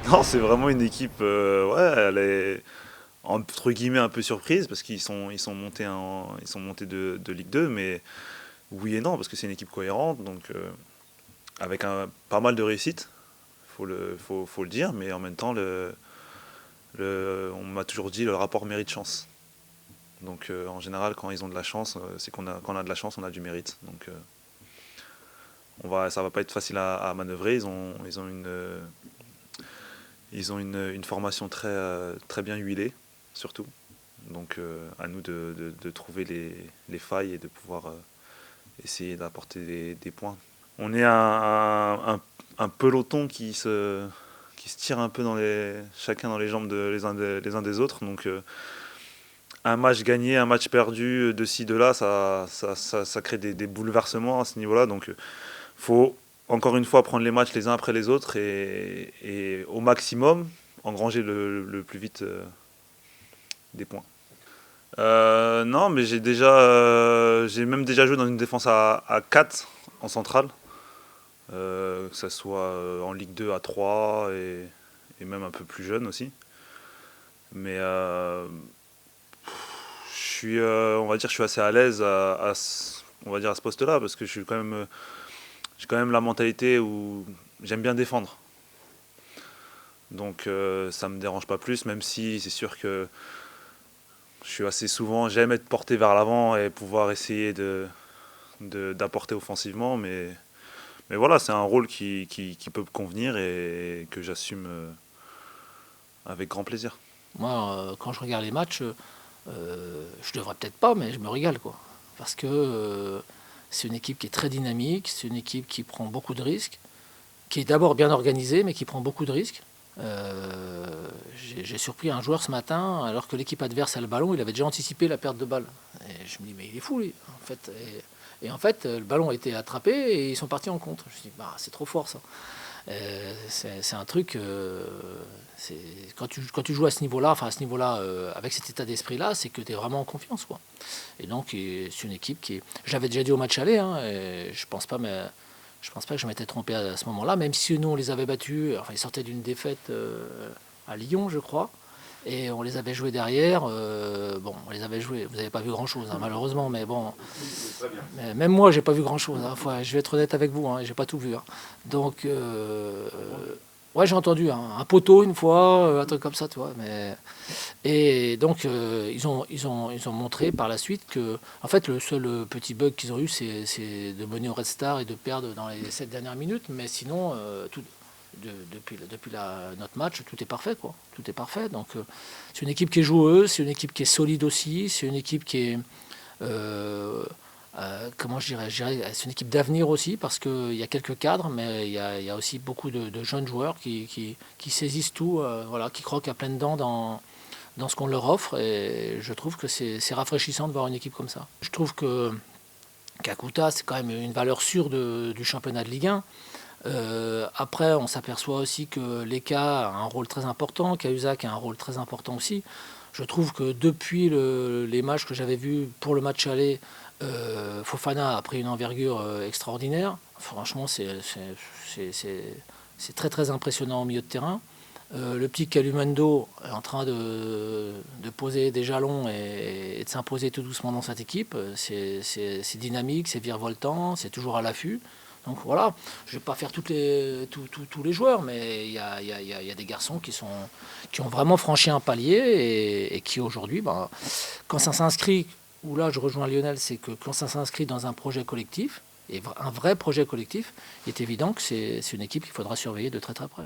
Non, c'est vraiment une équipe, ouais, elle est entre guillemets un peu surprise parce ils sont montés de Ligue 2, mais oui et non parce que c'est une équipe cohérente, donc avec pas mal de réussite, faut le dire, mais en même temps on m'a toujours dit le rapport mérite-chance. Donc en général, quand ils ont de la chance, c'est quand on a de la chance, on a du mérite. Donc ça va pas être facile à manœuvrer. Ils ont une formation très bien huilée, surtout. Donc à nous de trouver les failles et de pouvoir essayer d'apporter des points. On est un peloton qui se tire un peu chacun dans les jambes les uns des autres. Donc un match gagné, un match perdu, de ci, de là, ça crée des bouleversements à ce niveau-là. Donc faut encore une fois prendre les matchs les uns après les autres et au maximum engranger le plus vite des points. Non, mais j'ai même déjà joué dans une défense à 4 en centrale, que ce soit en Ligue 2 à 3 et même un peu plus jeune aussi. Mais on va dire, je suis assez à l'aise on va dire à ce poste-là parce que j'ai quand même la mentalité où j'aime bien défendre. Donc ça me dérange pas plus, même si c'est sûr que je suis assez souvent, j'aime être porté vers l'avant et pouvoir essayer d'apporter offensivement, mais voilà, c'est un rôle qui peut me convenir et que j'assume avec grand plaisir. Moi, quand je regarde les matchs, je devrais peut-être pas, mais je me régale, quoi. Parce que c'est une équipe qui est très dynamique, c'est une équipe qui prend beaucoup de risques, qui est d'abord bien organisée, mais qui prend beaucoup de risques. J'ai surpris un joueur ce matin, alors que l'équipe adverse a le ballon, il avait déjà anticipé la perte de balle. Et je me dis, mais il est fou, lui, en fait. Et en fait, le ballon a été attrapé et ils sont partis en contre. Je me dis, bah, c'est trop fort, ça. C'est un truc. Quand tu joues à ce niveau-là, enfin à ce niveau-là, avec cet état d'esprit-là, c'est que tu es vraiment en confiance, quoi. Et donc, c'est une équipe qui est. J'avais déjà dit au match aller, hein, et je pense pas, mais je pense pas que je m'étais trompé à ce moment-là, même si nous on les avait battus. Enfin, ils sortaient d'une défaite à Lyon, je crois. Et on les avait joués derrière. Bon, on les avait joués. Vous n'avez pas vu grand-chose, hein, malheureusement. Mais bon, même moi, j'ai pas vu grand-chose. Hein. Je vais être honnête avec vous. Hein, j'ai pas tout vu. Hein. Donc, ouais, j'ai entendu un poteau une fois, un truc comme ça, tu vois. Et donc, ils ont montré par la suite que, en fait, le seul petit bug qu'ils ont eu, c'est de mener au Red Star et de perdre dans les 7 dernières minutes. Mais sinon, depuis notre match, tout est parfait, quoi. Tout est parfait. Donc, c'est une équipe qui est joueuse, c'est une équipe qui est solide aussi, c'est une équipe qui est, comment je dirais, c'est une équipe d'avenir aussi parce qu'il y a quelques cadres, mais il y a aussi beaucoup de jeunes joueurs qui saisissent tout, voilà, qui croquent à pleines dents dans ce qu'on leur offre. Et je trouve que c'est rafraîchissant de voir une équipe comme ça. Je trouve que Kakuta, c'est quand même une valeur sûre du championnat de Ligue 1. Après, on s'aperçoit aussi que Leka a un rôle très important, Cahuzac a un rôle très important aussi. Je trouve que depuis les matchs que j'avais vus pour le match aller, Fofana a pris une envergure extraordinaire. Franchement, c'est très très impressionnant au milieu de terrain. Le petit Calumendo est en train de poser des jalons et de s'imposer tout doucement dans cette équipe. C'est dynamique, c'est virevoltant, c'est toujours à l'affût. Donc voilà, je ne vais pas faire tous les joueurs, mais il y a des garçons qui ont vraiment franchi un palier et qui aujourd'hui, ben, quand ça s'inscrit, où là je rejoins Lionel, c'est que quand ça s'inscrit dans un projet collectif, et un vrai projet collectif, il est évident que c'est une équipe qu'il faudra surveiller de très très près.